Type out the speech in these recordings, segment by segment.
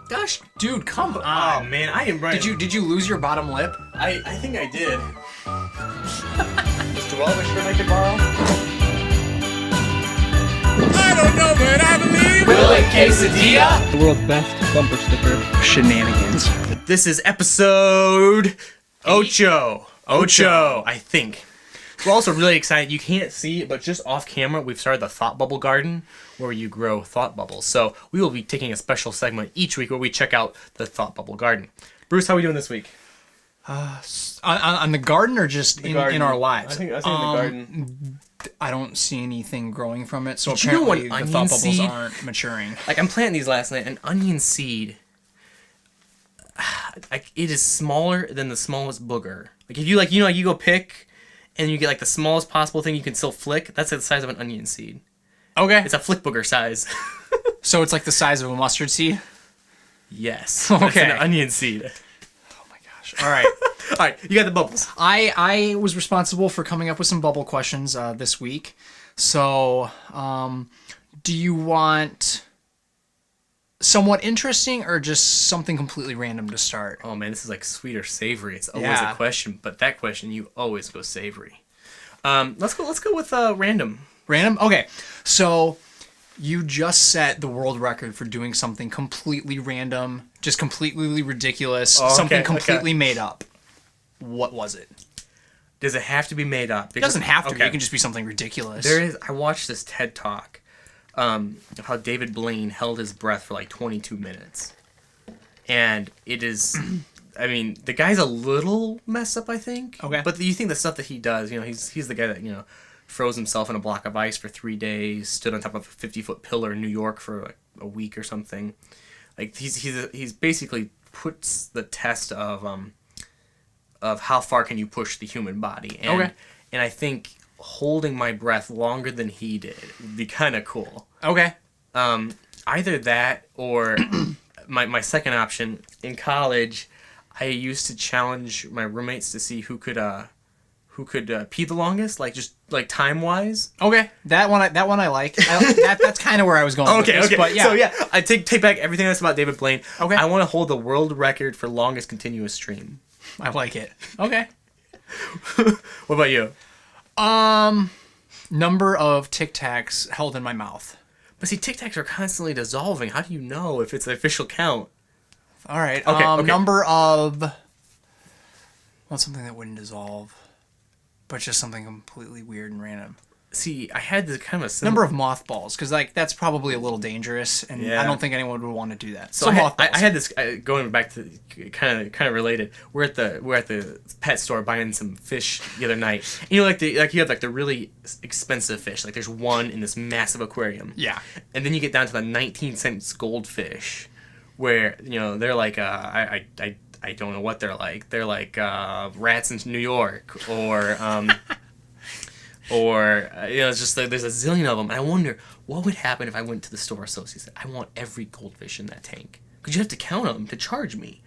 Gosh, dude, come on. Oh man, I am right. Did you lose your bottom lip? I think I did. Mr. Welvish, can I can borrow? I don't know, but I believe. Will it quesadilla? The world's best bumper sticker. Shenanigans. This is episode Ocho, I think. We're also really excited. You can't see it, but just off camera, we've started the Thought Bubble Garden, where you grow thought bubbles. So we will be taking a special segment each week where we check out the Thought Bubble Garden. Bruce, how are we doing this week? On the garden or just in our lives? I think in the garden. I don't see anything growing from it, so Did you know apparently an the thought onion bubbles seed- aren't maturing. Like, I'm planting these last night. An onion seed, it is smaller than the smallest booger. Like, if you, you go pick, and you get, like, the smallest possible thing you can still flick, that's the size of an onion seed. Okay. It's a flick booger size. So it's like the size of a mustard seed? Yes. Okay. That's an onion seed. Oh my gosh. All right. All right, you got the bubbles. I was responsible for coming up with some bubble questions this week. So, do you want somewhat interesting or just something completely random to start? Oh man, this is like sweet or savory. It's always Yeah. a question, but that question you always go savory. Let's go with random. Random? Okay. So, you just set the world record for doing something completely random, just completely ridiculous, Oh, okay, something completely made up. What was it? Does it have to be made up? It doesn't have to be. Okay. It can just be something ridiculous. There is. I watched this TED Talk of how David Blaine held his breath for like 22 minutes, and it is. I mean, the guy's a little messed up, I think. Okay. But you think the stuff that he does, he's the guy that froze himself in a block of ice for 3 days, stood on top of a 50-foot pillar in New York for like a week or something. Like he's basically puts the test of how far can you push the human body. And I think holding my breath longer than he did would be kind of cool. Okay. Either that or my second option. In college, I used to challenge my roommates to see who could pee the longest, just time wise. Okay. That one I like. That's kind of where I was going. Okay. with this, But yeah. So yeah, I take back everything that's about David Blaine. Okay. I want to hold the world record for longest continuous stream. I like it. Okay. What about you? Number of Tic Tacs held in my mouth. But see, Tic Tacs are constantly dissolving. How do you know if it's an official count? All right. Okay. Number of. What's something that wouldn't dissolve, but just something completely weird and random. See, I had this kind of Number of mothballs, because that's probably a little dangerous, and Yeah. I don't think anyone would want to do that. So mothballs. I had this going back to kind of related. We're at the pet store buying some fish the other night. And you have the really expensive fish. Like there's one in this massive aquarium. Yeah. And then you get down to the 19-cent goldfish, where they're like I don't know what they're like. They're like rats in New York or. It's just like there's a zillion of them, and I wonder what would happen if I went to the store associate and said, I want every goldfish in that tank. Because you have to count them to charge me.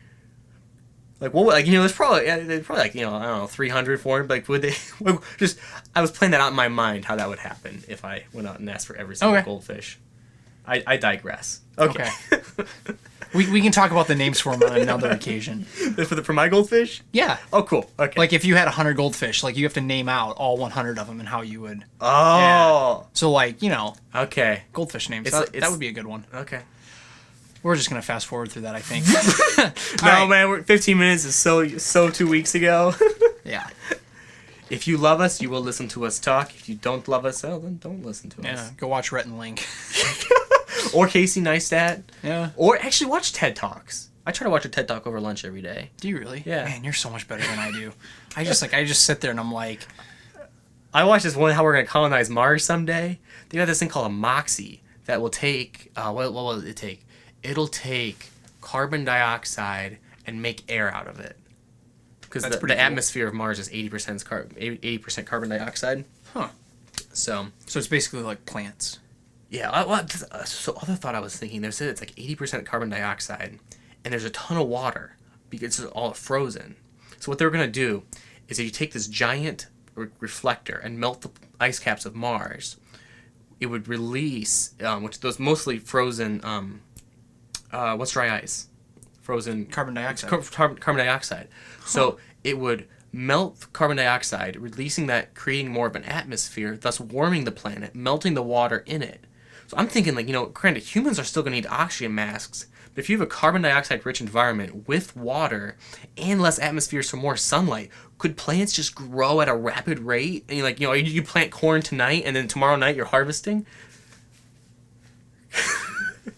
Like, there's probably I don't know, 300, 400, like, would they, I was playing that out in my mind, how that would happen if I went out and asked for every single goldfish. I digress. Okay. We can talk about the names for them on another occasion. For my goldfish? Yeah. Oh, cool. Okay. Like, if you had 100 goldfish, you have to name out all 100 of them and how you would. Oh. Yeah. So, Okay. goldfish names. That would be a good one. Okay. We're just going to fast forward through that, I think. No, right. man, 15 minutes is so 2 weeks ago. Yeah. If you love us, you will listen to us talk. If you don't love us, then don't listen to us. Yeah. Go watch Rhett and Link. Or Casey Neistat. Yeah. Or actually watch TED Talks. I try to watch a TED Talk over lunch every day. Do you really? Yeah. Man, you're so much better than I do. I just sit there and I'm like. I watched this one, how we're going to colonize Mars someday. They got this thing called a Moxie that will take, what will it take? It'll take carbon dioxide and make air out of it. Because the cool. atmosphere of Mars is 80% carbon dioxide. Huh. So it's basically like plants. Yeah, so other thought I was thinking, they said it's like 80% carbon dioxide, and there's a ton of water because it's all frozen. So what they're going to do is if you take this giant reflector and melt the ice caps of Mars, it would release, which those mostly frozen. What's dry ice? Frozen Carbon dioxide. Carbon dioxide. So it would melt carbon dioxide, releasing that, creating more of an atmosphere, thus warming the planet, melting the water in it. So I'm thinking, like, granted, humans are still going to need oxygen masks, but if you have a carbon dioxide rich environment with water and less atmosphere, so more sunlight, could plants just grow at a rapid rate? And you plant corn tonight and then tomorrow night you're harvesting?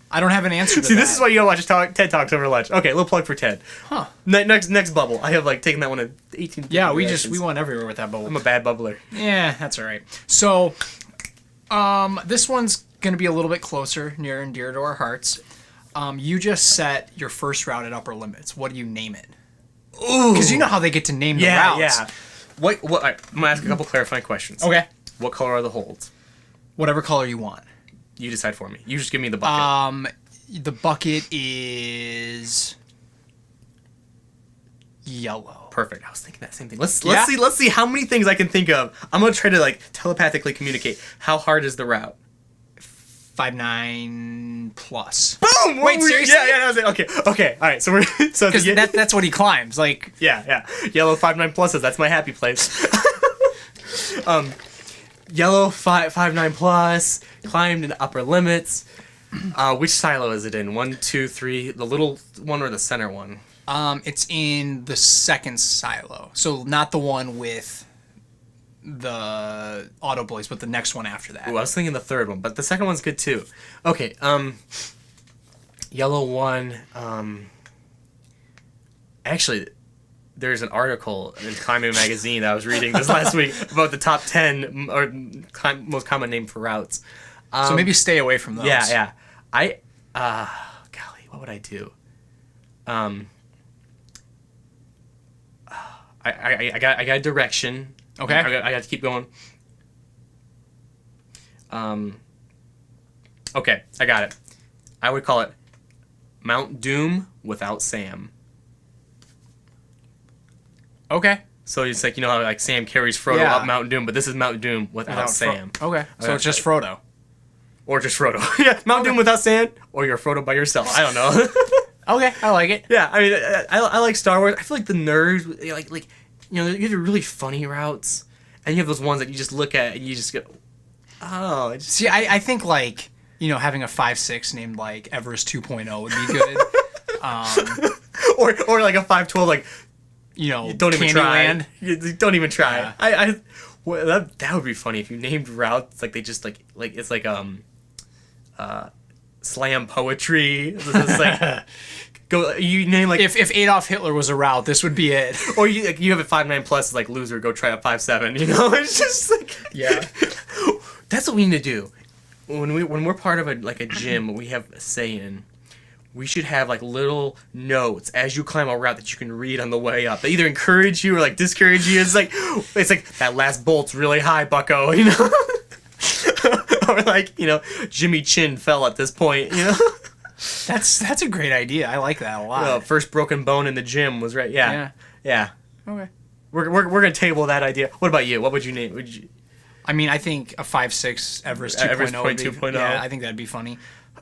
I don't have an answer to See, that. this is why you gotta watch TED Talks over lunch. Okay, little plug for TED. Huh. Next bubble. I have taken that one at 18. Yeah, we went everywhere with that bubble. I'm a bad bubbler. Yeah, that's all right. So, this one's gonna be a little bit closer, near and dear to our hearts. You just set your first route at upper limits. What do you name it? Ooh. Because you know how they get to name the routes. Yeah. What? All right, I'm gonna ask a couple clarifying questions. Okay. What color are the holds? Whatever color you want. You decide for me. You just give me the bucket. The bucket is yellow. Perfect. I was thinking that same thing. Let's see how many things I can think of. I'm gonna try to telepathically communicate. How hard is the route? 5'9" plus. Boom! Wait, seriously? Yeah. I was like, okay. All right. So we're Because that's what he climbs. Like, yeah. Yellow 5'9" pluses. That's my happy place. Yellow 5'9" plus climbed in upper limits. Which silo is it in? 1, 2, 3. The little one or the center one? it's in the second silo, so not the one with the auto blaze, but the next one after that. Ooh, I was thinking the third one, but the second one's good too. Okay, yellow one. Actually, there's an article in Climate Magazine that I was reading this last week about the top 10 or most common name for routes. So maybe stay away from those. Yeah. Golly, what would I do? I got a direction. Okay. I got to keep going. Okay, I got it. I would call it Mount Doom without Sam. Okay. So it's like, you know how like Sam carries Frodo up Mount Doom, but this is Mount Doom without Sam. Okay. So it's just Frodo. Or just Frodo. Yeah, Mount Doom without Sam, or you're Frodo by yourself. I don't know. Okay, I like it. Yeah, I mean, I like Star Wars. I feel like the nerds, like you know, you have the really funny routes, and you have those ones that you just look at and you just go, oh. It just... See, I think like, you know, having a 5'6" named like Everest 2.0 would be good. or like a 5'12", like, you know, don't even Candyland. try. Don't even try. Yeah. Well, that would be funny if you named routes like they just like it's like slam poetry. It's like go you name like If Adolf Hitler was a route, this would be it. or you have a 5'9" plus like loser, go try a 5'7", you know. It's just like that's what we need to do when we're part of a gym. We have a say in. We should have like little notes as you climb a route that you can read on the way up. They either encourage you or like discourage you. It's like that last bolt's really high, bucko, you know. Or like, you know, Jimmy Chin fell at this point, you know. That's a great idea. I like that a lot. First broken bone in the gym was right. Yeah. Okay. We're gonna table that idea. What about you? What would you name? I mean, I think a 5'6" Everest 2.0. Everest 2.0. Yeah, I think that'd be funny.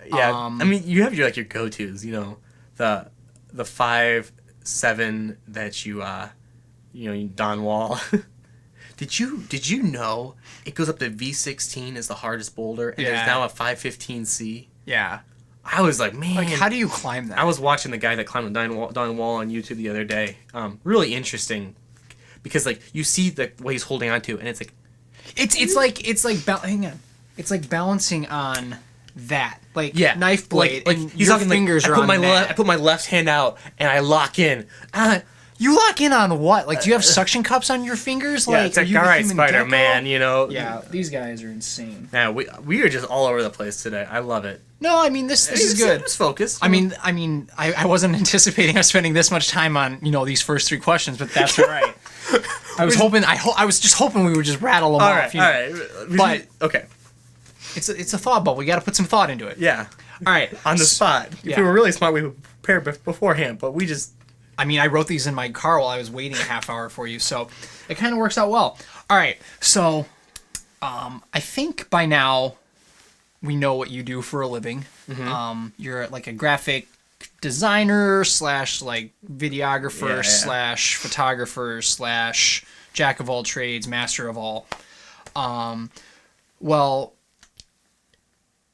Yeah, I mean, you have your go-tos, you know, the 5'7" that you Don Wall. Did you know it goes up to V16 as the hardest boulder, and there's now a 515C? Yeah. I was like, man, like how do you climb that? I was watching the guy that climbed Don Wall on YouTube the other day. Really interesting, because like you see the way he's holding on to, and it's like, hang on, it's like balancing on that, like knife blade, like and he's your talking fingers like, are on that. I put my left hand out and I lock in. You lock in on what? Like, do you have suction cups on your fingers? Like, it's like, all right, Spider-Man, you know. Yeah, these guys are insane. Yeah, we are just all over the place today. I love it. No, I mean this is good. It was focused. I mean, I wasn't anticipating us spending this much time on these first three questions, but that's all right. I was just hoping we would just rattle them off. All right. But okay, it's a thought bubble. We got to put some thought into it. Yeah. All right. On the spot. If we were really smart, we would prepare beforehand, but we just. I mean, I wrote these in my car while I was waiting a half hour for you, so it kind of works out well. All right, so I think by now we know what you do for a living. You're like a graphic designer slash like videographer slash photographer slash jack of all trades, master of all. Well,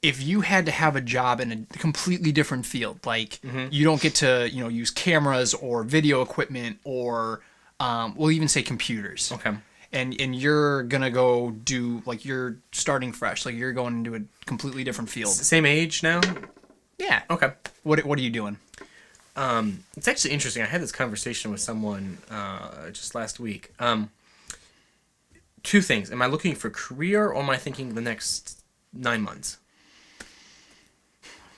if you had to have a job in a completely different field, like you don't get to, use cameras or video equipment or we'll even say computers. Okay. And you're going to go do, like, you're starting fresh. Like, you're going into a completely different field. Same age now? Yeah. Okay. What are you doing? It's actually interesting. I had this conversation with someone just last week. Two things. Am I looking for career, or am I thinking the next 9 months?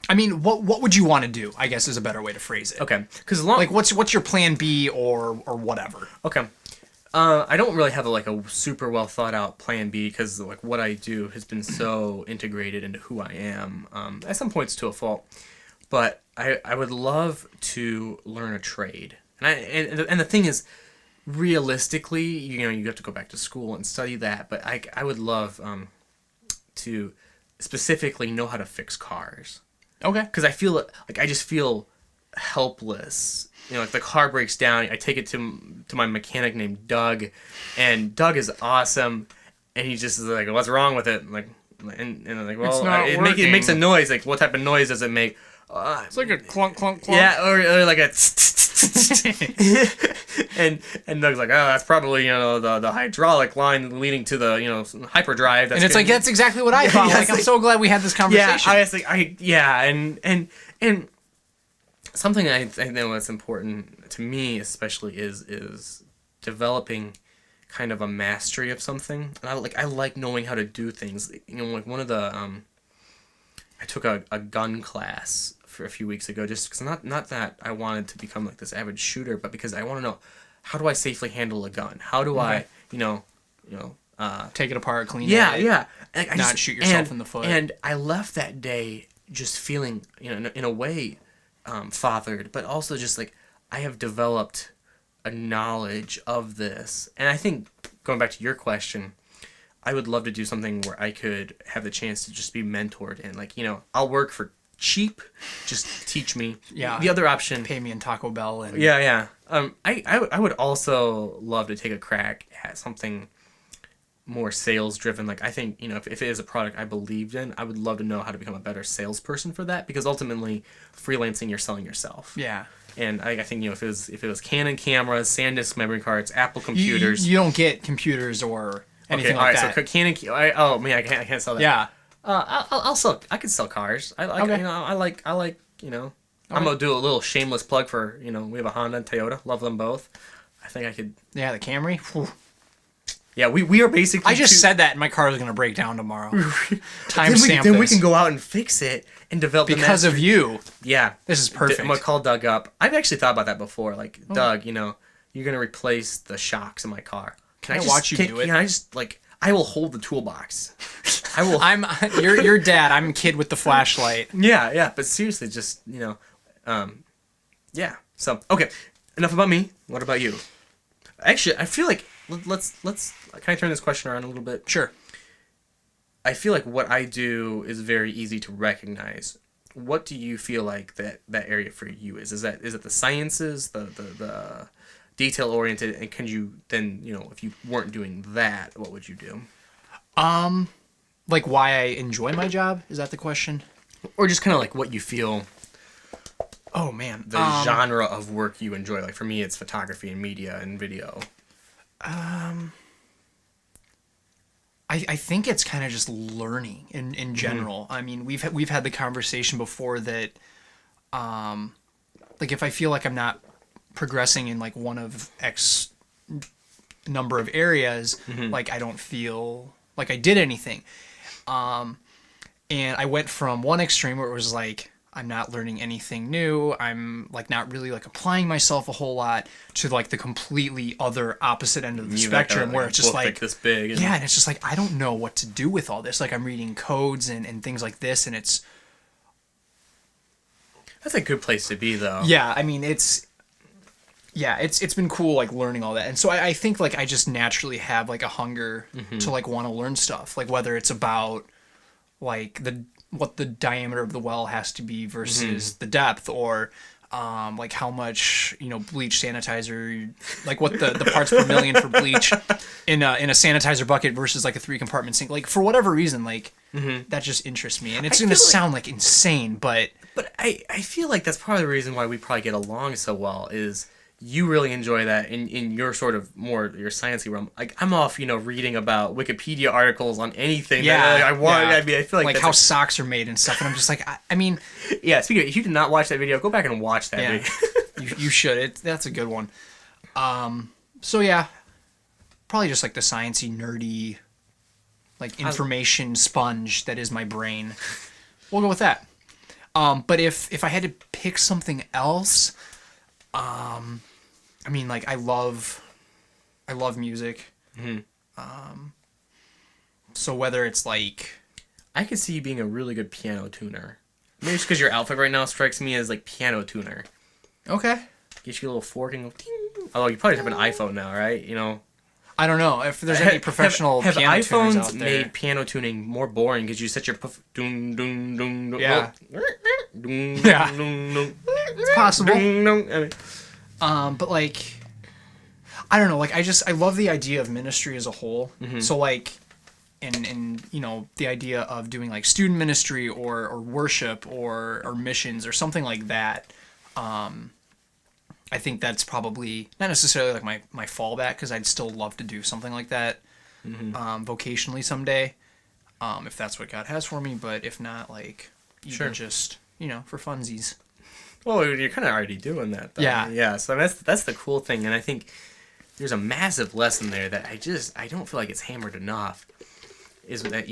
I mean, what would you want to do, I guess is a better way to phrase it. Okay. Like, what's your plan B or whatever? Okay. I don't really have a super well thought out plan B, because like what I do has been so integrated into who I am. At some points to a fault, but I would love to learn a trade. And the thing is, realistically, you have to go back to school and study that. But I would love to specifically know how to fix cars. Okay. Because I feel like I just feel helpless. If the car breaks down, I take it to my mechanic named Doug, and Doug is awesome, and he just is like, "What's wrong with it?" Like, and I'm like, "Well, it makes a noise. Like, what type of noise does it make?" It's like a clunk, clunk, clunk. Yeah, or like a and Doug's like, "Oh, that's probably the hydraulic line leading to the hyperdrive." And it's like, that's exactly what I thought. Like, I'm so glad we had this conversation. And something I know that's important to me especially is developing kind of a mastery of something. And I like knowing how to do things. Like one of the I took a gun class for a few weeks ago, just because not that I wanted to become like this avid shooter, but because I want to know, how do I safely handle a gun? How do I take it apart, clean it. Yeah. And not shoot yourself in the foot. And I left that day just feeling, in a way, fathered, but also just like I have developed a knowledge of this. And I think, going back to your question, I would love to do something where I could have the chance to just be mentored, and like, I'll work for cheap, just teach me. Yeah. The other option, pay me in Taco Bell. And yeah. I would also love to take a crack at something more sales driven. Like, I think, if it is a product I believed in, I would love to know how to become a better salesperson for that, because ultimately freelancing, you're selling yourself. Yeah. And I think, if it was Canon cameras, SanDisk memory cards, Apple computers. You don't get computers or anything like that. So Canon, I can't sell that. Yeah. I'll sell. I can sell cars. I like. Okay. I like. I'm gonna do a little shameless plug for. We have a Honda and Toyota. Love them both. I think I could. Yeah, the Camry. Whew. Yeah, we are basically. I just said that, and my car is gonna break down tomorrow. Timestamp. Then we can go out and fix it and develop. Because of you. Yeah. This is perfect. I'm gonna call Doug up. I've actually thought about that before. Like, Doug, you're gonna replace the shocks in my car. Can I watch you do it? Can I just I will hold the toolbox. I will. I'm your dad. I'm a kid with the flashlight. Yeah. But seriously, just yeah. So okay, enough about me. What about you? Actually, I feel like let's. Can I turn this question around a little bit? Sure. I feel like what I do is very easy to recognize. What do you feel like that area for you is? Is it the sciences, the detail oriented, and can you then, if you weren't doing that, what would you do? Like why I enjoy my job? Is that the question? Or just kind of like what you feel. Oh man, the genre of work you enjoy. Like for me, it's photography and media and video. I think it's kind of just learning in general. I mean, we've had the conversation before that, like if I feel like I'm not progressing in like one of X number of areas, like I don't feel like I did anything. And I went from one extreme where it was like, I'm not learning anything new. I'm like not really like applying myself a whole lot, to like the completely other opposite end of the spectrum where it's just like this big. Yeah. And it's just like, I don't know what to do with all this. Like I'm reading codes and things like this, and that's a good place to be though. Yeah. I mean, it's been cool, like learning all that. And so I think like I just naturally have like a hunger to like want to learn stuff, like whether it's about like the what the diameter of the well has to be versus the depth, or like how much bleach sanitizer, like what the parts per million for bleach in a sanitizer bucket versus like a 3-compartment sink. Like for whatever reason, like that just interests me, and it's gonna sound like insane, but I feel like that's probably the reason why we probably get along so well is you really enjoy that in your sort of more your sciencey realm. Like I'm off, reading about Wikipedia articles on anything. Yeah, that, I want. yeah. I mean, I feel like how socks are made and stuff, and I'm just like, I mean, yeah. Speaking of, if you did not watch that video, go back and watch that video. you should. That's a good one. So yeah, probably just like the sciencey, nerdy, like information sponge that is my brain. We'll go with that. But if I had to pick something else, I mean, like I love music. So whether it's like, I could see you being a really good piano tuner. Maybe just because your outfit right now strikes me as like piano tuner. okay, Get you a little fork and go ding. Although you probably have an iPhone now, right? I don't know if there's any professional have piano tuners out iPhones there. made piano tuning more boring because you set your dun dun dun dun. Yeah. Dun, Yeah. dun, dun, It's possible. dun, dun. I mean, But like, I don't know. Like I love the idea of ministry as a whole. So like, in the idea of doing like student ministry or worship or missions or something like that. I think that's probably not necessarily like my fallback, because I'd still love to do something like that vocationally someday, if that's what God has for me. But if not, like even just for funsies. well, you're kind of already doing that, though. Yeah. Yeah. So that's the cool thing, and I think there's a massive lesson there that I don't feel like it's hammered enough. Is that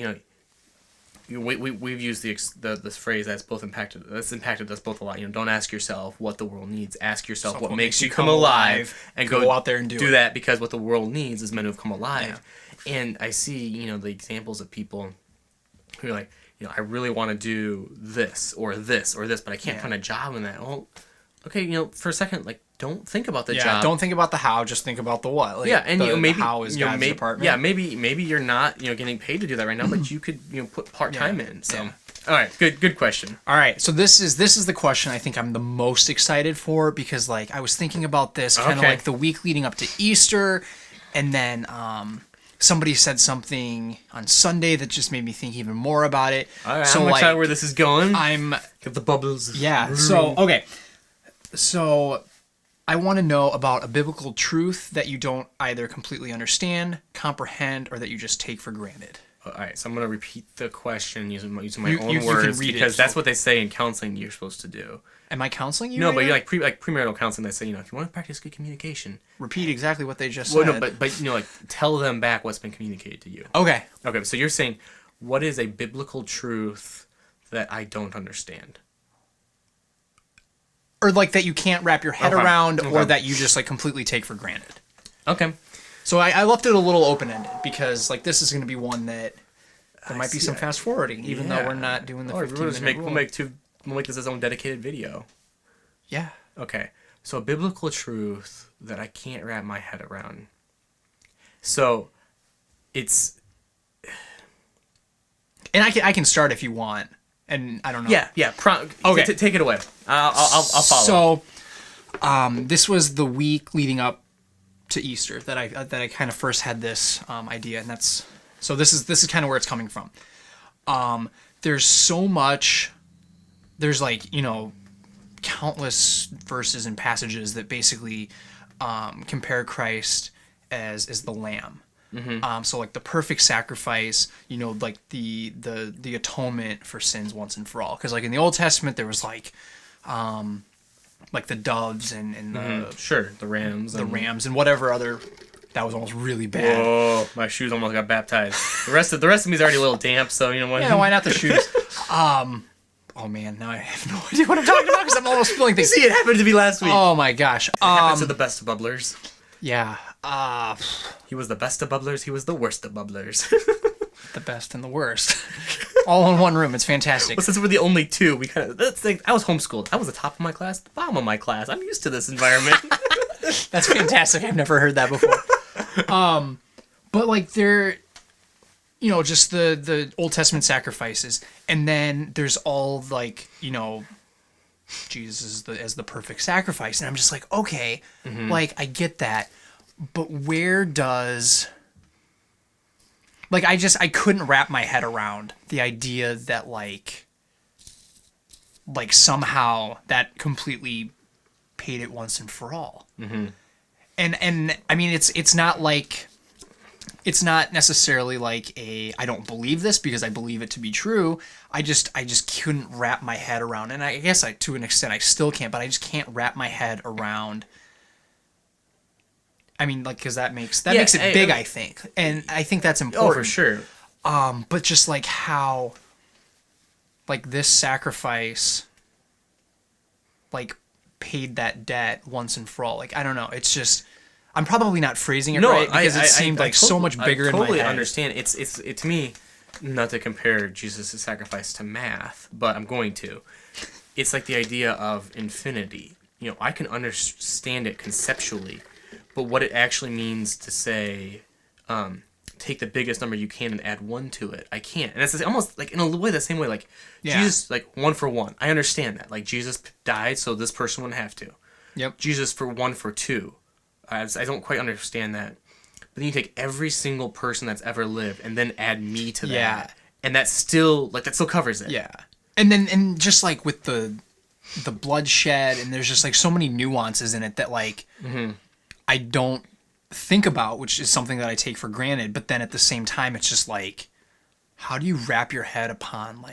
we've used this phrase that's impacted us both a lot. Don't ask yourself what the world needs. Ask yourself what makes you come alive, and go out there and do that, because what the world needs is men who have come alive. Yeah. And I see the examples of people who are like, I really want to do this or this or this, but I can't find a job in that. Well, okay, for a second, like, don't think about the job. Don't think about the how, just think about the what. Like, and the maybe how is God's department. Yeah, maybe you're not getting paid to do that right now, but you could put part time in. So, all right, good question. All right, so this is the question I think I'm the most excited for, because like I was thinking about this kind of like the week leading up to Easter, and then somebody said something on Sunday that just made me think even more about it. All right, so I'm like, excited where this is going. Get the bubbles. Yeah. So okay. So I want to know about a biblical truth that you don't either completely understand, comprehend, or that you just take for granted. All right, so I'm going to repeat the question using my own you words, can read because it, that's what they say in counseling you're supposed to do. Am I counseling you? No, right but now? you're like premarital counseling. They say, if you want to practice good communication, repeat exactly what they just well, said. no, but like tell them back what's been communicated to you. Okay. Okay, so you're saying, what is a biblical truth that I don't understand? Or like that you can't wrap your head around, or that you just like completely take for granted. Okay. So I left it a little open-ended, because like this is going to be one that there might be some fast forwarding, even though we're not doing the 15-minute rule. We'll make this its own dedicated video. Yeah. Okay. So a biblical truth that I can't wrap my head around. So it's, and I can start if you want. And I don't know. Yeah. Okay. Take it away. I'll follow. So, this was the week leading up to Easter that I kind of first had this idea, and this is kind of where it's coming from. There's so much. There's like countless verses and passages that basically compare Christ as the Lamb. Mm-hmm. So like the perfect sacrifice, like the atonement for sins once and for all. Because like in the Old Testament there was like the doves and the rams and whatever other. That was almost really bad. Whoa, my shoes almost got baptized. The rest of me is already a little damp, so what? Yeah, why not the shoes? Oh man, now I have no idea what I'm talking about, because I'm almost feeling things. See, it happened to me last week. Oh my gosh. It happens to the best of bubblers. Yeah. He was the best of bubblers. He was the worst of bubblers. The best and the worst, all in one room. It's fantastic. Well, since we're the only two, we kind of. I was homeschooled. I was the top of my class, the bottom of my class. I'm used to this environment. That's fantastic. I've never heard that before. But like just the Old Testament sacrifices, and then there's all like, Jesus as the perfect sacrifice, and I'm just like, okay, like I get that, but where does I couldn't wrap my head around the idea that like somehow that completely paid it once and for all. And I mean it's not like it's not necessarily like I don't believe this because I believe it to be true. I just couldn't wrap my head around, and I guess to an extent I still can't, but I just can't wrap my head around. I mean, like, because that makes it big, I think, and I think that's important. Oh, for sure. But just like how, like this sacrifice, like paid that debt once and for all. Like I don't know. It's just. I'm probably not phrasing it right because it seemed so much bigger in my head. I totally understand. It's to me, not to compare Jesus' sacrifice to math, but I'm going to. It's like the idea of infinity. I can understand it conceptually, but what it actually means to say, take the biggest number you can and add 1 to it, I can't. And it's almost like in a way the same way, like Jesus, like 1 for 1. I understand that. Like Jesus died, so this person wouldn't have to. Yep. Jesus for 1 for 2. I don't quite understand that. But then you take every single person that's ever lived and then add me to that. Yeah. And that still covers it. Yeah. And just like with the bloodshed, and there's just like so many nuances in it that like I don't think about, which is something that I take for granted. But then at the same time, it's just like, how do you wrap your head around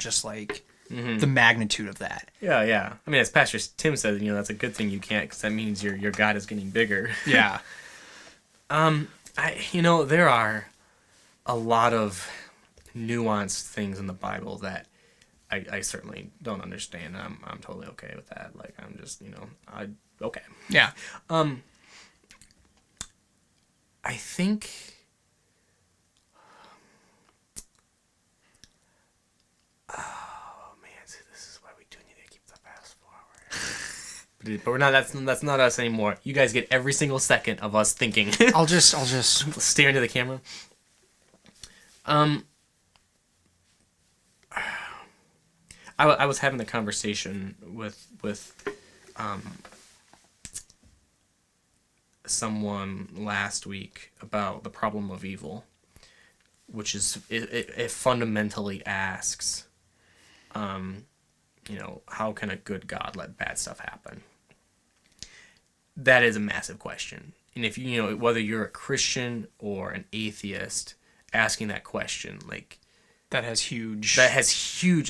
just like the magnitude of that? Yeah. I mean, as Pastor Tim said, that's a good thing you can't, because that means your God is getting bigger. Yeah. There are a lot of nuanced things in the Bible that I certainly don't understand. I'm totally okay with that. Like, I'm just, okay. Yeah. I think. But we're not. That's not us anymore. You guys get every single second of us thinking. I'll just stare into the camera. I was having a conversation with someone last week about the problem of evil, which is it fundamentally asks, how can a good God let bad stuff happen? That is a massive question. And if whether you're a Christian or an atheist, asking that question, like, that has huge,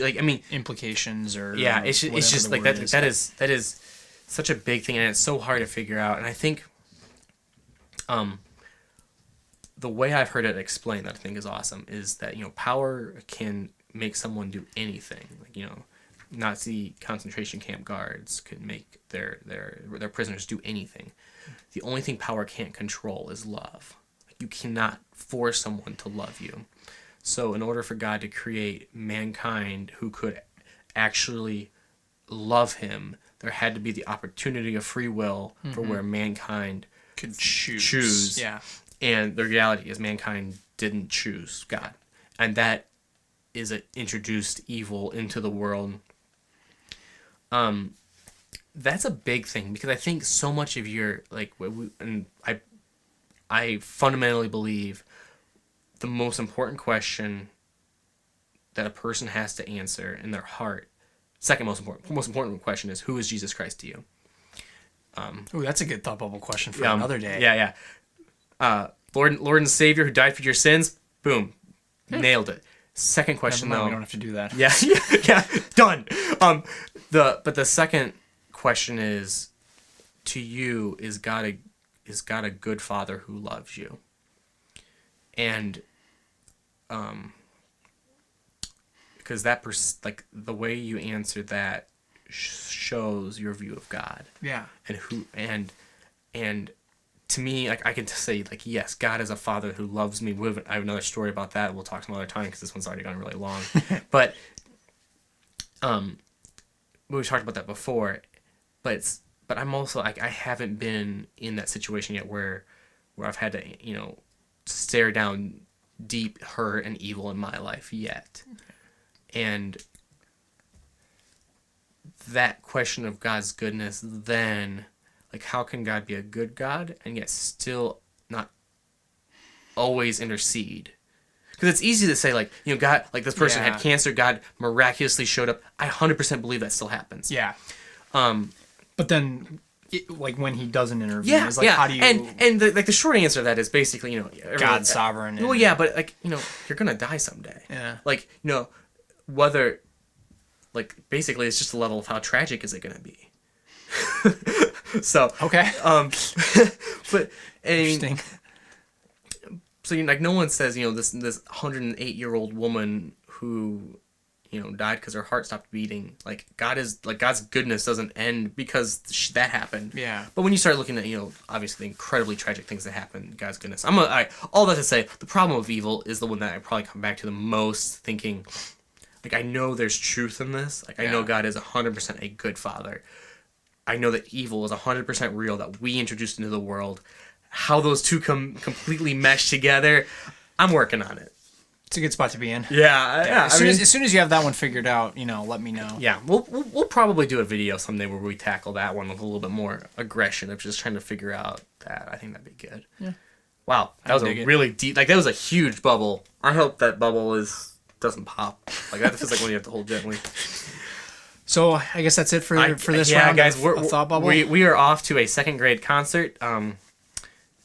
like, I mean, implications, or it's just like that is such a big thing, and it's so hard to figure out. And I think the way I've heard it explained that I think is awesome is that power can make someone do anything. Like, Nazi concentration camp guards could make their prisoners do anything. The only thing power can't control is love. You cannot force someone to love you. So in order for God to create mankind who could actually love him, there had to be the opportunity of free will for where mankind could choose. Yeah. And the reality is mankind didn't choose God. And that is introduced evil into the world. That's a big thing, because I think so much of your, like, and I fundamentally believe the most important question that a person has to answer in their heart, second most important question is, who is Jesus Christ to you? Ooh, that's a good thought bubble question for another day. Yeah. Lord and Savior who died for your sins. Boom. Nailed it. Second question, though. We don't have to do that. Yeah. Done. But the second question is, to you, is God a good father who loves you? And because that like the way you answer that shows your view of God. Yeah. And to me, like, I can say, like, yes, God is a father who loves me. I have another story about that. We'll talk some other time, because this one's already gone really long. But we've talked about that before. But I'm also, like, I haven't been in that situation yet where I've had to, stare down deep hurt and evil in my life yet. And that question of God's goodness, then, like, how can God be a good God and yet still not always intercede? Because it's easy to say, like, you know, God, like, this person had cancer, God miraculously showed up. I 100% believe that still happens. Yeah. But then, like, when he doesn't intervene, Yeah, it's like, how do you... And the short answer to that is basically, you know... God's sovereign. Well, yeah, but, like, you know, you're going to die someday. Yeah. Like, you know, whether... Like, basically, it's just a level of how tragic is it going to be. So... Okay. But, I mean... Interesting. So, you know, like, no one says, you know, this 108-year-old woman who, you know, died because her heart stopped beating. Like, God's goodness doesn't end because that happened. Yeah. But when you start looking at, you know, obviously the incredibly tragic things that happen, God's goodness. All that to say, the problem of evil is the one that I probably come back to the most, thinking, like, I know there's truth in this. Like, I know God is 100% a good father. I know that evil is 100% real, that we introduced into the world. How those two completely mesh together, I'm working on it. It's a good spot to be in. Yeah. As soon as you have that one figured out, you know, let me know. Yeah, we'll probably do a video someday where we tackle that one with a little bit more aggression of just trying to figure out that. I think that'd be good. Yeah. Wow, that was a really deep, like, that was a huge bubble. I hope that bubble doesn't pop. Like, that feels like one you have to hold gently. So I guess that's it for this round. Guys, of Thought Bubble. We are off to a second grade concert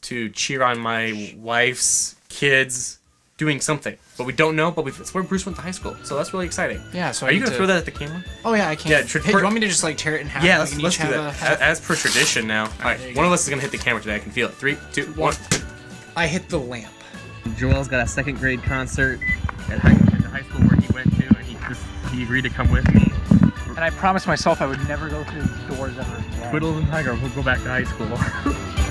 to cheer on my wife's kids doing something, but we don't know. But it's where Bruce went to high school, so that's really exciting. Yeah. So are you gonna throw that at the camera? Oh yeah, I can. Yeah. Hey, do you want me to just like tear it in half? Yeah, Like, let's do that. As per tradition now. All right, one of us is gonna hit the camera today. I can feel it. 3, 2, 1. I hit the lamp. Joel's got a second grade concert at the high school where he went to, and he agreed to come with me. And I promised myself I would never go through the doors ever again. Twiddles and Tiger, we'll go back to high school.